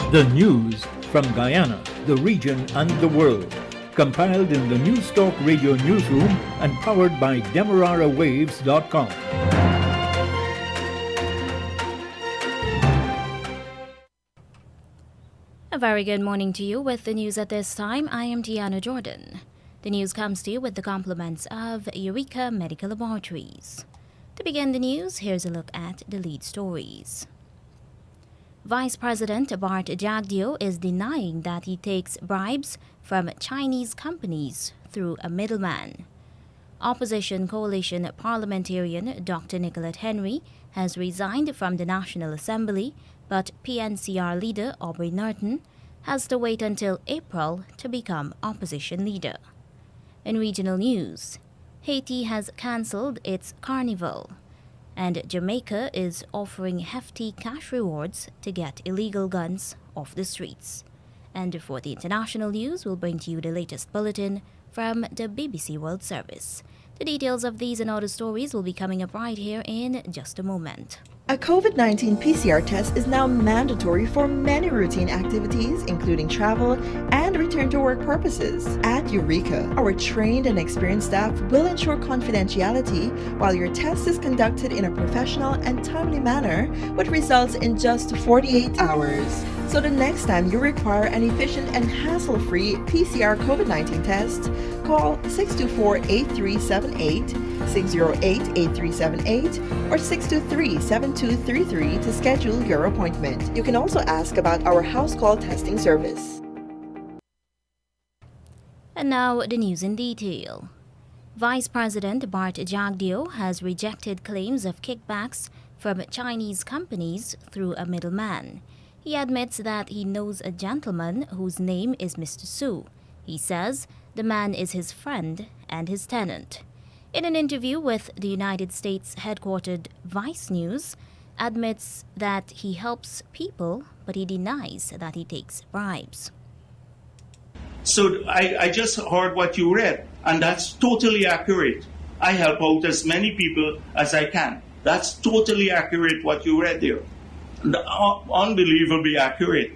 The news from Guyana, the region and the world. Compiled in the News Talk Radio newsroom and powered by DemeraraWaves.com. A very good morning to you. With the news at this time, I am Deanna Jordan. The news comes to you with the compliments of Eureka Medical Laboratories. To begin the news, here's a look at the lead stories. Vice President Bart Jagdeo is denying that he takes bribes from Chinese companies through a middleman. Opposition coalition parliamentarian Dr. Nicolette Henry has resigned from the National Assembly, but PNCR leader Aubrey Norton has to wait until April to become opposition leader. In regional news, Haiti has cancelled its Carnival, and Jamaica is offering hefty cash rewards to get illegal guns off the streets. And for the international news, we'll bring to you the latest bulletin from the BBC World Service. The details of these and other stories will be coming up right here in just a moment. A COVID-19 PCR test is now mandatory for many routine activities, including travel and return to work purposes. At Eureka, our trained and experienced staff will ensure confidentiality while your test is conducted in a professional and timely manner, with results in just 48 hours. So the next time you require an efficient and hassle-free PCR COVID-19 test, call 624-8378, 608-8378, or 623-7233 to schedule your appointment. You can also ask about our house call testing service. And now the news in detail. Vice President Bart Jagdeo has rejected claims of kickbacks from Chinese companies through a middleman. He admits that he knows a gentleman whose name is Mr. Su. He says the man is his friend and his tenant. In an interview with the United States headquartered Vice News, admits that he helps people, but he denies that he takes bribes. So I just heard what you read, and that's totally accurate. I help out as many people as I can. That's totally accurate what you read there. Unbelievably accurate.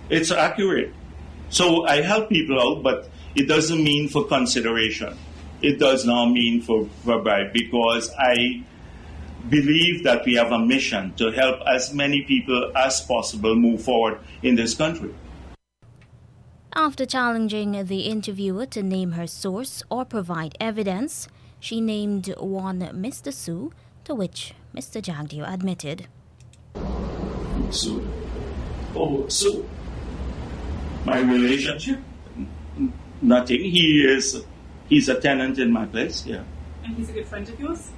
It's accurate. So I help people out, but it doesn't mean for consideration. It does not mean for bribe, because I believe that we have a mission to help as many people as possible move forward in this country. After challenging the interviewer to name her source or provide evidence, she named one Mr. Su, to which Mr. Jagdeo admitted. Su. Oh, Su. My relationship? Nothing. He's a tenant in my place, yeah. And he's a good friend of yours?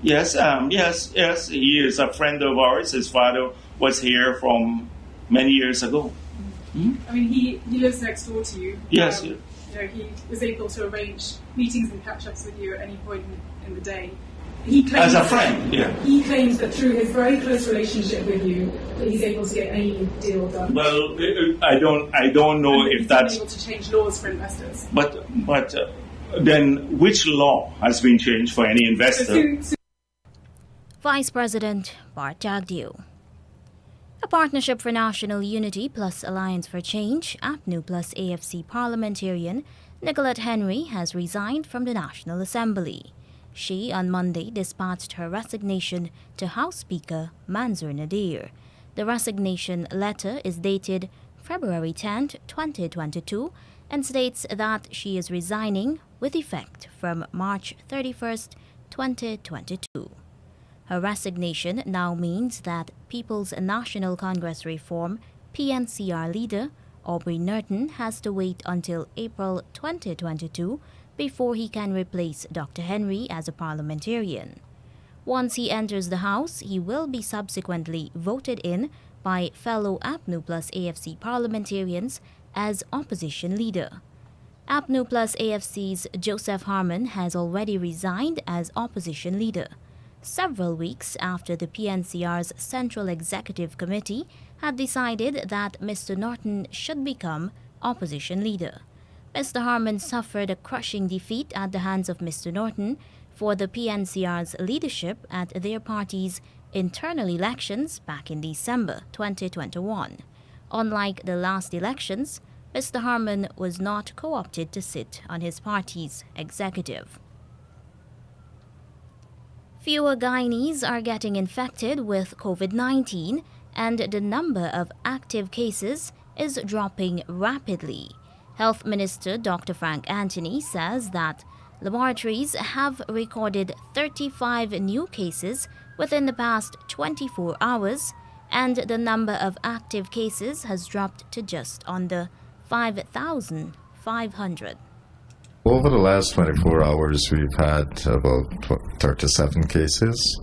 Yes, yes. He is a friend of ours. His father was here from many years ago. Mm-hmm. I mean, he lives next door to you. Yes. You know, he was able to arrange meetings and catch-ups with you at any point in the day. He claims as a friend, yeah. He claims that through his very close relationship with you, that he's able to get any deal done. Well, I don't know if that's able to change laws for investors. But then, which law has been changed for any investor? Vice President Bart Jagdeo. A Partnership for National Unity plus Alliance for Change, APNU plus AFC parliamentarian Nicolette Henry has resigned from the National Assembly. She, on Monday, dispatched her resignation to House Speaker Mansour Nadir. The resignation letter is dated February 10, 2022, and states that she is resigning with effect from March 31, 2022. Her resignation now means that People's National Congress Reform PNCR leader Aubrey Norton has to wait until April 2022 before he can replace Dr. Henry as a parliamentarian. Once he enters the House, he will be subsequently voted in by fellow APNU plus AFC parliamentarians as opposition leader. APNU plus AFC's Joseph Harmon has already resigned as opposition leader, several weeks after the PNCR's Central Executive Committee had decided that Mr. Norton should become opposition leader. Mr. Harmon suffered a crushing defeat at the hands of Mr. Norton for the PNCR's leadership at their party's internal elections back in December 2021. Unlike the last elections, Mr. Harmon was not co-opted to sit on his party's executive. Fewer Guyanese are getting infected with COVID-19, and the number of active cases is dropping rapidly. Health Minister Dr. Frank Anthony says that laboratories have recorded 35 new cases within the past 24 hours, and the number of active cases has dropped to just under 5,500. Over the last 24 hours, we've had about 37 cases,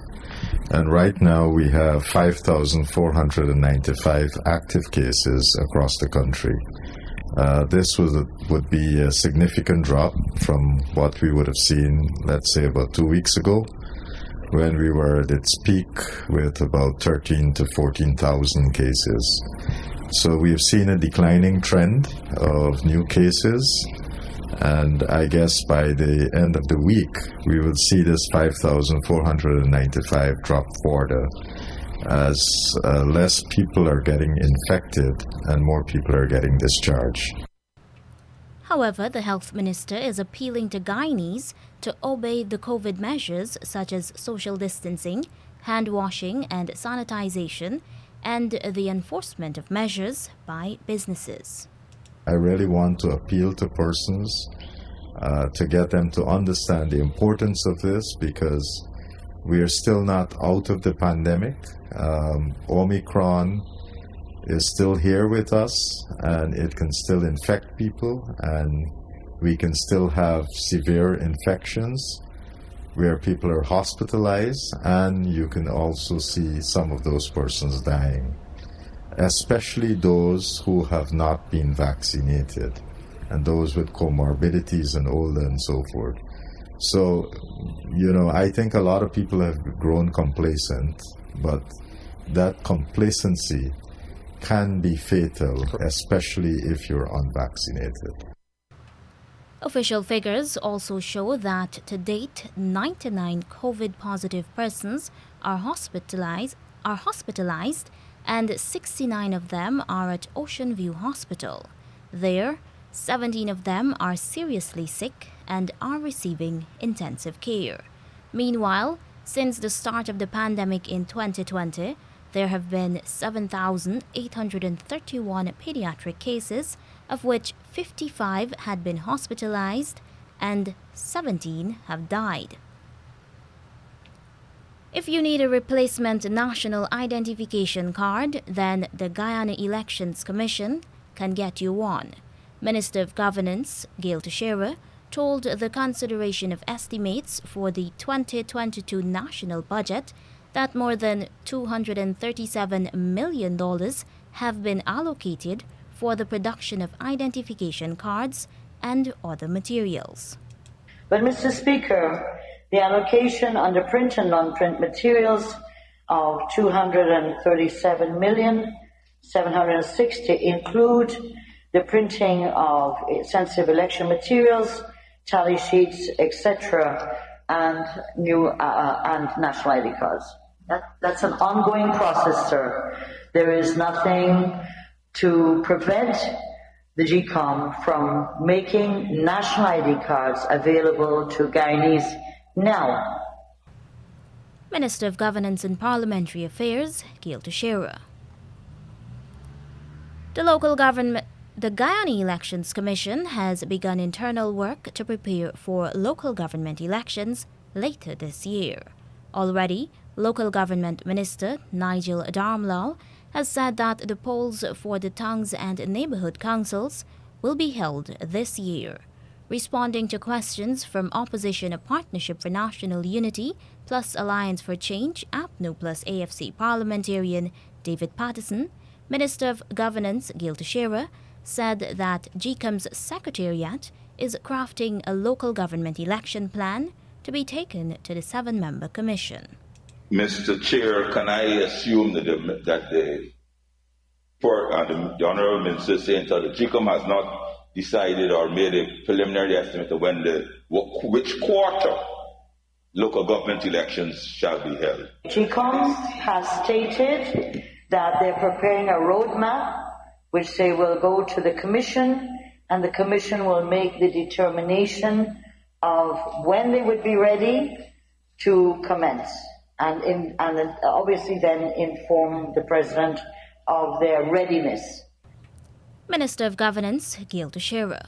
and right now we have 5,495 active cases across the country. This would be a significant drop from what we would have seen, let's say, about 2 weeks ago, when we were at its peak with about 13 to 14,000 cases. So we've seen a declining trend of new cases, and I guess by the end of the week, we will see this 5,495 drop further as less people are getting infected and more people are getting discharged. However, the health minister is appealing to Guyanese to obey the COVID measures such as social distancing, hand washing and sanitization, and the enforcement of measures by businesses. I really want to appeal to persons to get them to understand the importance of this, because we are still not out of the pandemic. Omicron is still here with us, and it can still infect people, and we can still have severe infections where people are hospitalized, and you can also see some of those persons dying, especially those who have not been vaccinated and those with comorbidities and older and so forth. So, I think a lot of people have grown complacent, but that complacency can be fatal, especially if you're unvaccinated. Official figures also show that to date, 99 COVID-positive persons are hospitalized, and 69 of them are at Ocean View Hospital. There, 17 of them are seriously sick and are receiving intensive care. Meanwhile, since the start of the pandemic in 2020, there have been 7,831 pediatric cases, of which 55 had been hospitalized and 17 have died. If you need a replacement national identification card, then the Guyana Elections Commission can get you one. Minister of Governance, Gail Teixeira, told the consideration of estimates for the 2022 national budget that more than $237 million have been allocated for the production of identification cards and other materials. But, Mr. Speaker, the allocation under print and non-print materials of $237,760 include the printing of sensitive election materials, tally sheets, etc., and new and national ID cards. That's an ongoing process, sir. There is nothing to prevent the GCOM from making national ID cards available to Guyanese now. Minister of Governance and Parliamentary Affairs, Gail Teixeira. The Guyana Elections Commission has begun internal work to prepare for local government elections later this year. Already, Local Government Minister Nigel Darmlal has said that the polls for the towns and neighborhood councils will be held this year. Responding to questions from opposition of Partnership for National Unity plus Alliance for Change, APNU plus AFC parliamentarian David Patterson, Minister of Governance Gail Teixeira said that GCOM's Secretariat is crafting a local government election plan to be taken to the 7-member commission. Mr. Chair, can I assume that the Honourable Minister is saying that the GCOM has not decided or made a preliminary estimate of which quarter local government elections shall be held? GCOM has stated that they're preparing a roadmap which they will go to the Commission, and the Commission will make the determination of when they would be ready to commence, and obviously then inform the President of their readiness. Minister of Governance, Gail Teixeira.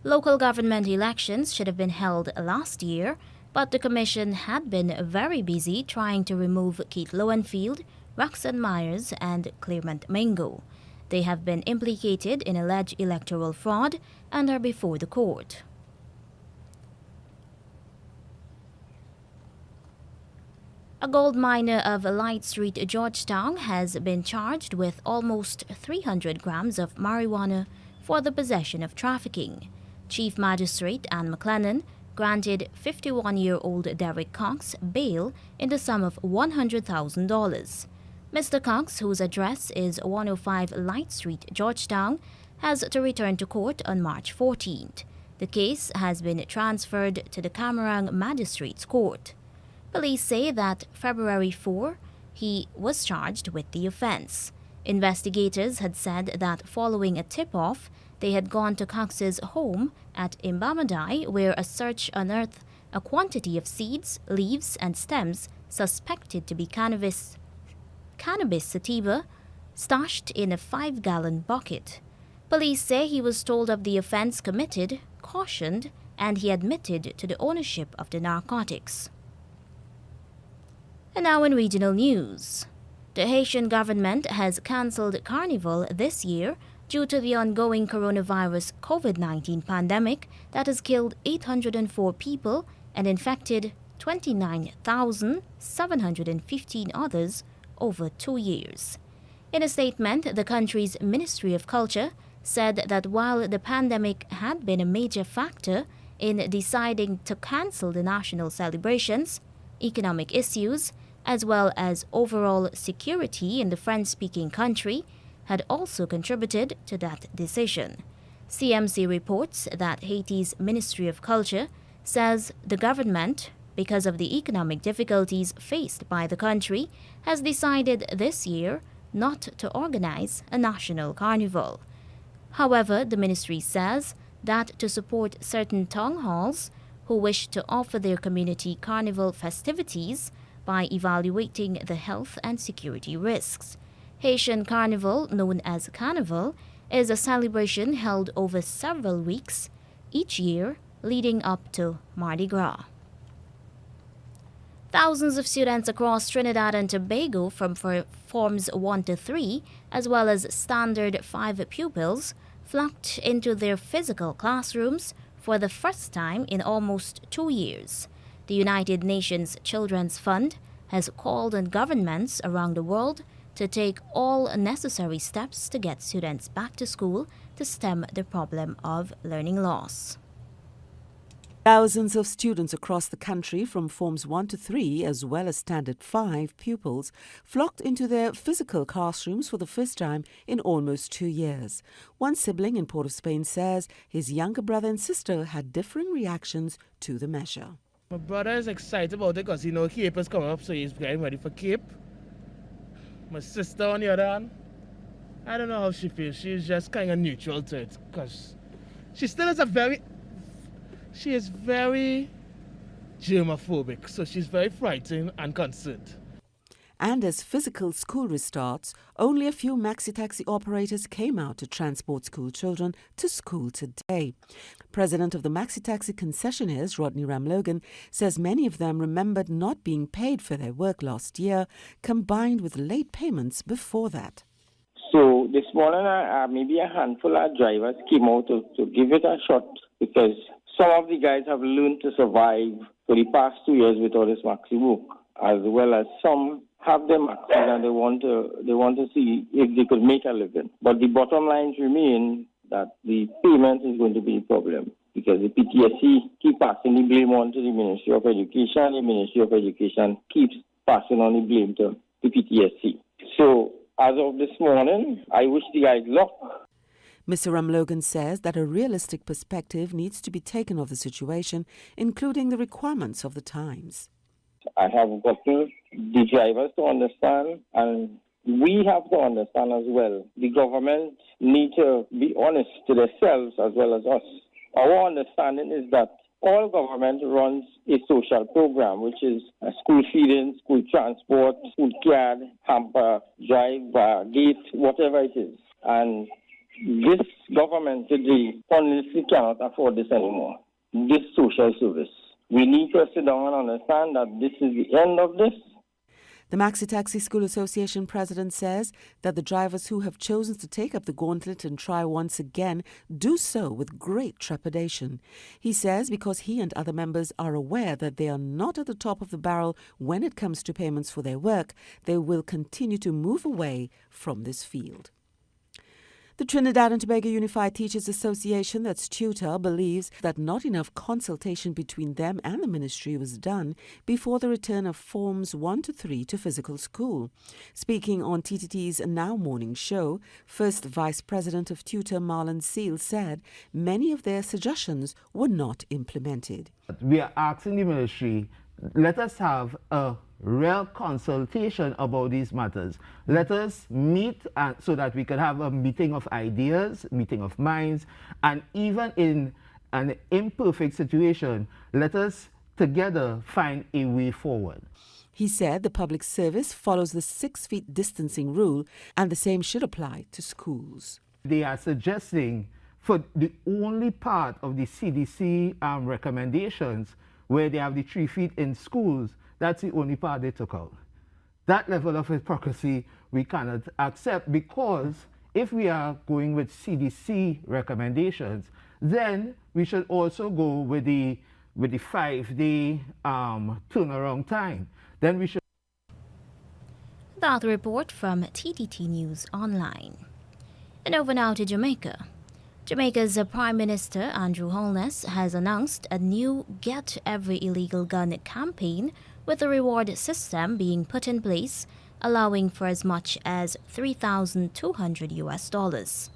Local government elections should have been held last year, but the Commission had been very busy trying to remove Keith Lowenfield, Roxanne Myers, and Clement Mingo. They have been implicated in alleged electoral fraud and are before the court. A gold miner of Light Street, Georgetown, has been charged with almost 300 grams of marijuana for the possession of trafficking. Chief Magistrate Anne McLennan granted 51-year-old Derek Cox bail in the sum of $100,000. Mr. Cox, whose address is 105 Light Street, Georgetown, has to return to court on March 14th. The case has been transferred to the Camarang Magistrates Court. Police say that February 4, he was charged with the offense. Investigators had said that following a tip-off, they had gone to Cox's home at Imbamadai, where a search unearthed a quantity of seeds, leaves, and stems suspected to be cannabis sativa stashed in a 5-gallon bucket. Police say he was told of the offense committed, cautioned, and he admitted to the ownership of the narcotics. And now in regional news. The Haitian government has cancelled Carnival this year due to the ongoing coronavirus COVID-19 pandemic that has killed 804 people and infected 29,715 others over 2 years. In a statement, the country's Ministry of Culture said that while the pandemic had been a major factor in deciding to cancel the national celebrations, economic issues, as well as overall security in the French-speaking country, had also contributed to that decision. CMC reports that Haiti's Ministry of Culture says the government, because of the economic difficulties faced by the country, has decided this year not to organize a national carnival. However, the ministry says that to support certain town halls who wish to offer their community carnival festivities by evaluating the health and security risks. Haitian Carnival, known as Carnival, is a celebration held over several weeks each year leading up to Mardi Gras. Thousands of students across Trinidad and Tobago from Forms 1 to 3, as well as Standard 5 pupils, flocked into their physical classrooms for the first time in almost 2 years. The United Nations Children's Fund has called on governments around the world to take all necessary steps to get students back to school to stem the problem of learning loss. Thousands of students across the country from Forms 1 to 3 as well as Standard 5 pupils flocked into their physical classrooms for the first time in almost 2 years. One sibling in Port of Spain says his younger brother and sister had differing reactions to the measure. My brother is excited about it because Cape is coming up, so he's getting ready for Cape. My sister, on the other hand, I don't know how she feels. She's just kind of neutral to it because she still is she is very germophobic, so she's very frightened and concerned. And as physical school restarts, only a few Maxi taxi operators came out to transport school children to school today. President of the Maxi taxi concessionaires, Rodney Ramlogan, says many of them remembered not being paid for their work last year, combined with late payments before that. So this morning, maybe a handful of drivers came out to give it a shot because some of the guys have learned to survive for the past 2 years without this Maxi work, as well as some have them and they want to see if they could make a living. But the bottom lines remain that the payment is going to be a problem because the PTSC keep passing the blame on to the Ministry of Education. The Ministry of Education keeps passing on the blame to the PTSC. So as of this morning, I wish the guys luck. Mr. Ramlogan says that a realistic perspective needs to be taken of the situation, including the requirements of the times. I have gotten the drivers to understand and we have to understand as well, the government need to be honest to themselves as well as us. Our understanding is that all government runs a social program, which is school feeding, school transport, food card, hamper, drive, gate, whatever it is. And this government today honestly cannot afford this anymore, this social service. We need to sit down and understand that this is the end of this. The Maxi Taxi School Association president says that the drivers who have chosen to take up the gauntlet and try once again do so with great trepidation. He says because he and other members are aware that they are not at the top of the barrel when it comes to payments for their work, they will continue to move away from this field. The Trinidad and Tobago Unified Teachers Association, that's TUTA, believes that not enough consultation between them and the ministry was done before the return of Forms 1 to 3 to physical school. Speaking on TTT's Now Morning show, First Vice President of TUTA, Marlon Seal, said many of their suggestions were not implemented. We are asking the ministry, let us have a real consultation about these matters. Let us meet so that we can have a meeting of ideas, meeting of minds, and even in an imperfect situation, let us together find a way forward. He said the public service follows the 6 feet distancing rule and the same should apply to schools. They are suggesting for the only part of the CDC recommendations where they have the 3 feet in schools, that's the only part they took out. That level of hypocrisy we cannot accept, because if we are going with CDC recommendations, then we should also go with the 5-day turnaround time. Then we should. That report from TTT News Online. And over now to Jamaica. Jamaica's Prime Minister Andrew Holness has announced a new Get Every Illegal Gun campaign with a reward system being put in place, allowing for as much as $3,200.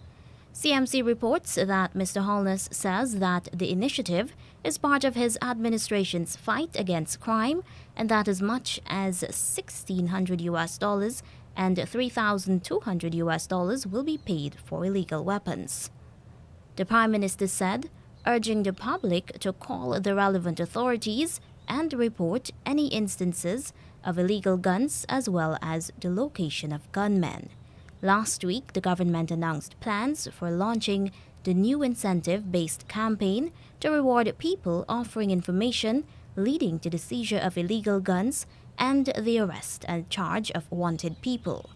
CMC reports that Mr. Holness says that the initiative is part of his administration's fight against crime and that as much as $1,600 and $3,200 will be paid for illegal weapons. The Prime Minister said, urging the public to call the relevant authorities and report any instances of illegal guns as well as the location of gunmen. Last week, the government announced plans for launching the new incentive-based campaign to reward people offering information leading to the seizure of illegal guns and the arrest and charge of wanted people.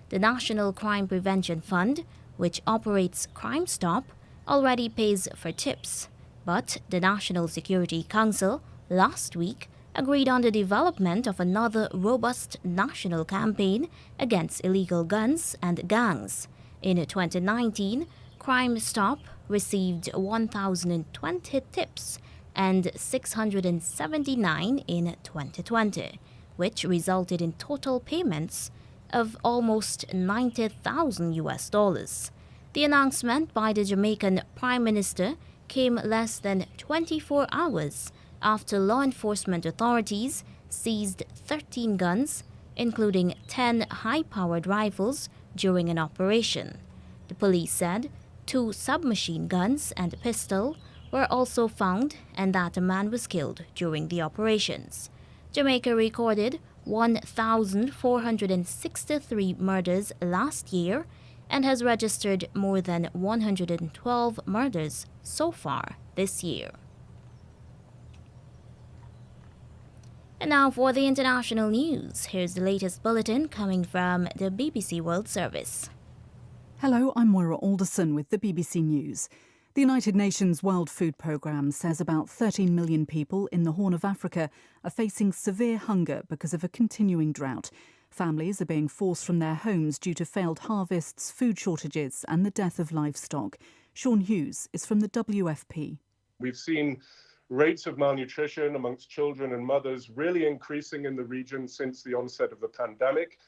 The National Crime Prevention Fund, which operates Crime Stop, already pays for tips, but the National Security Council last week agreed on the development of another robust national campaign against illegal guns and gangs. In 2019, Crime Stop received 1,020 tips and 679 in 2020, which resulted in total payments of almost $90,000. The announcement by the Jamaican Prime Minister came less than 24 hours after law enforcement authorities seized 13 guns, including 10 high-powered rifles, during an operation. The police said 2 submachine guns and a pistol were also found and that a man was killed during the operations. Jamaica recorded 1,463 murders last year and has registered more than 112 murders so far this year. And now for the international news. Here's the latest bulletin coming from the BBC World Service. Hello, I'm Moira Alderson with the BBC News. The United Nations World Food Programme says about 13 million people in the Horn of Africa are facing severe hunger because of a continuing drought. Families are being forced from their homes due to failed harvests, food shortages and the death of livestock. Sean Hughes is from the WFP. We've seen rates of malnutrition amongst children and mothers really increasing in the region since the onset of the pandemic.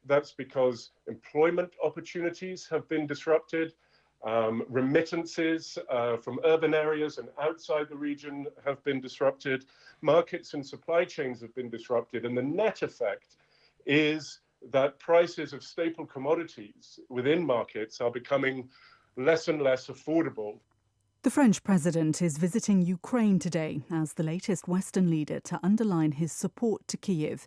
That's because employment opportunities have been disrupted. Remittances from urban areas and outside the region have been disrupted. Markets and supply chains have been disrupted. And the net effect is that prices of staple commodities within markets are becoming less and less affordable. The French president is visiting Ukraine today as the latest Western leader to underline his support to Kyiv.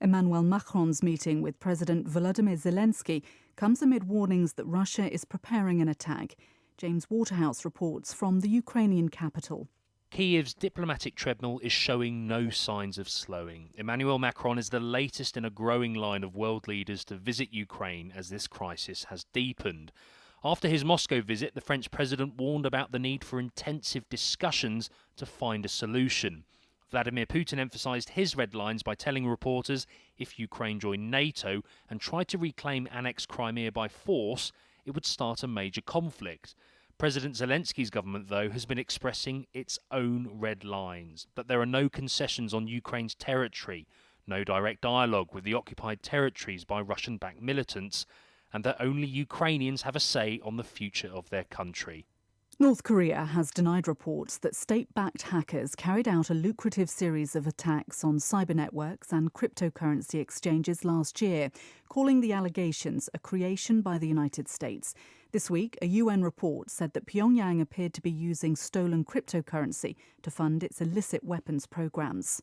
Emmanuel Macron's meeting with President Volodymyr Zelensky comes amid warnings that Russia is preparing an attack. James Waterhouse reports from the Ukrainian capital. Kyiv's diplomatic treadmill is showing no signs of slowing. Emmanuel Macron is the latest in a growing line of world leaders to visit Ukraine as this crisis has deepened. After his Moscow visit, the French president warned about the need for intensive discussions to find a solution. Vladimir Putin emphasised his red lines by telling reporters if Ukraine joined NATO and tried to reclaim annexed Crimea by force, it would start a major conflict. President Zelensky's government, though, has been expressing its own red lines, that there are no concessions on Ukraine's territory, no direct dialogue with the occupied territories by Russian-backed militants, and that only Ukrainians have a say on the future of their country. North Korea has denied reports that state-backed hackers carried out a lucrative series of attacks on cyber networks and cryptocurrency exchanges last year, calling the allegations a creation by the United States. This week, a UN report said that Pyongyang appeared to be using stolen cryptocurrency to fund its illicit weapons programs.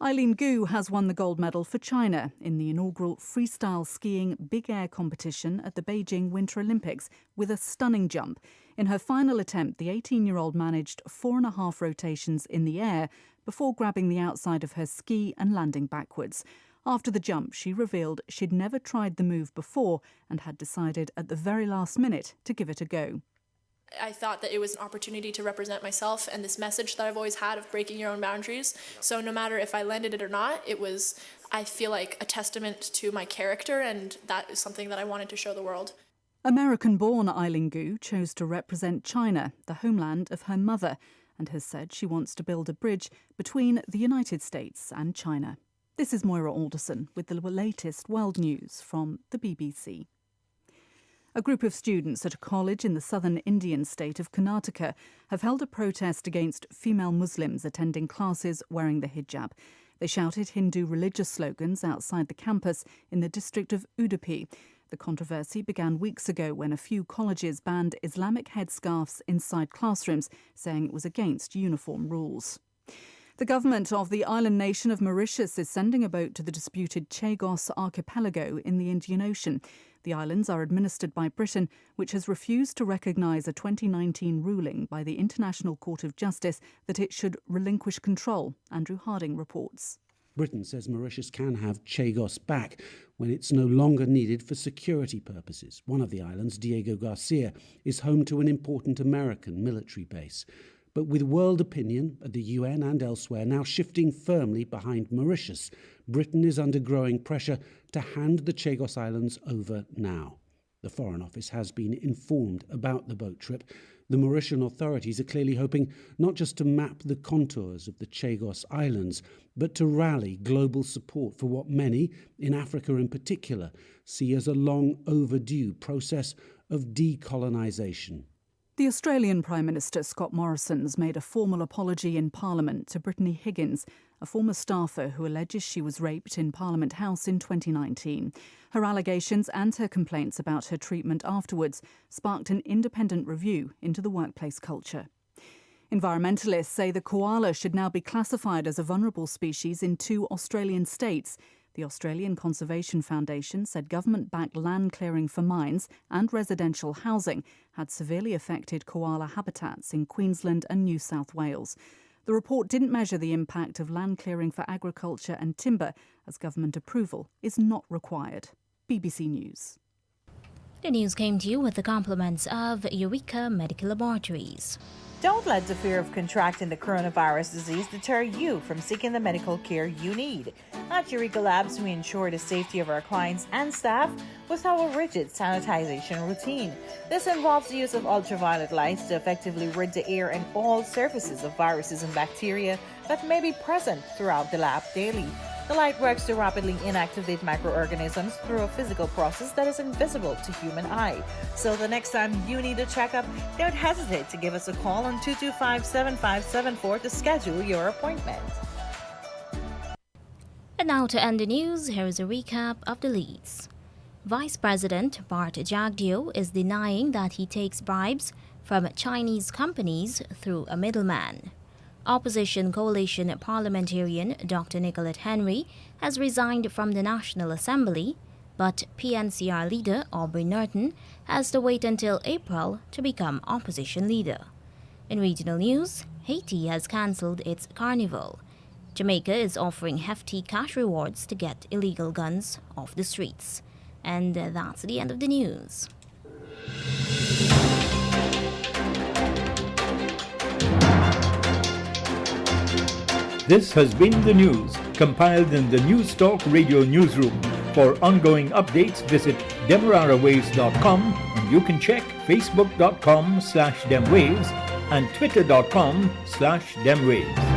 Eileen Gu has won the gold medal for China in the inaugural freestyle skiing big air competition at the Beijing Winter Olympics with a stunning jump. In her final attempt, the 18-year-old managed 4.5 rotations in the air before grabbing the outside of her ski and landing backwards. After the jump, she revealed she'd never tried the move before and had decided at the very last minute to give it a go. I thought that it was an opportunity to represent myself and this message that I've always had of breaking your own boundaries. So no matter if I landed it or not, it was, I feel like, a testament to my character, and that is something that I wanted to show the world. American-born Eileen Gu chose to represent China, the homeland of her mother, and has said she wants to build a bridge between the United States and China. This is Moira Alderson with the latest world news from the BBC. A group of students at a college in the southern Indian state of Karnataka have held a protest against female Muslims attending classes wearing the hijab. They shouted Hindu religious slogans outside the campus in the district of Udupi. The controversy began weeks ago when a few colleges banned Islamic headscarves inside classrooms, saying it was against uniform rules. The government of the island nation of Mauritius is sending a boat to the disputed Chagos archipelago in the Indian Ocean. The islands are administered by Britain, which has refused to recognise a 2019 ruling by the International Court of Justice that it should relinquish control. Andrew Harding reports. Britain says Mauritius can have Chagos back when it's no longer needed for security purposes. One of the islands, Diego Garcia, is home to an important American military base. But with world opinion at the UN and elsewhere now shifting firmly behind Mauritius, Britain is under growing pressure to hand the Chagos Islands over now. The Foreign Office has been informed about the boat trip. The Mauritian authorities are clearly hoping not just to map the contours of the Chagos Islands, but to rally global support for what many, in Africa in particular, see as a long overdue process of decolonisation. The Australian Prime Minister Scott Morrison has made a formal apology in Parliament to Brittany Higgins, a former staffer who alleges she was raped in Parliament House in 2019. Her allegations and her complaints about her treatment afterwards sparked an independent review into the workplace culture. Environmentalists say the koala should now be classified as a vulnerable species in 2 Australian states. The Australian Conservation Foundation said government-backed land clearing for mines and residential housing had severely affected koala habitats in Queensland and New South Wales. The report didn't measure the impact of land clearing for agriculture and timber, as government approval is not required. BBC News. The news came to you with the compliments of Eureka Medical Laboratories. Don't let the fear of contracting the coronavirus disease deter you from seeking the medical care you need. At Eureka Labs, we ensure the safety of our clients and staff with our rigid sanitization routine. This involves the use of ultraviolet lights to effectively rid the air and all surfaces of viruses and bacteria that may be present throughout the lab daily. The light works to rapidly inactivate microorganisms through a physical process that is invisible to human eye. So the next time you need a checkup, don't hesitate to give us a call on 225-7574 to schedule your appointment. And now to end the news, here is a recap of the leads. Vice President Bart Jagdeo is denying that he takes bribes from Chinese companies through a middleman. Opposition coalition parliamentarian Dr. Nicolette Henry has resigned from the National Assembly, but PNCR leader Aubrey Norton has to wait until April to become opposition leader. In regional news, Haiti has cancelled its Carnival. Jamaica is offering hefty cash rewards to get illegal guns off the streets. And that's the end of the news. This has been the news, compiled in the News Talk Radio Newsroom. For ongoing updates, visit demerarawaves.com, and you can check facebook.com/demwaves and twitter.com/demwaves.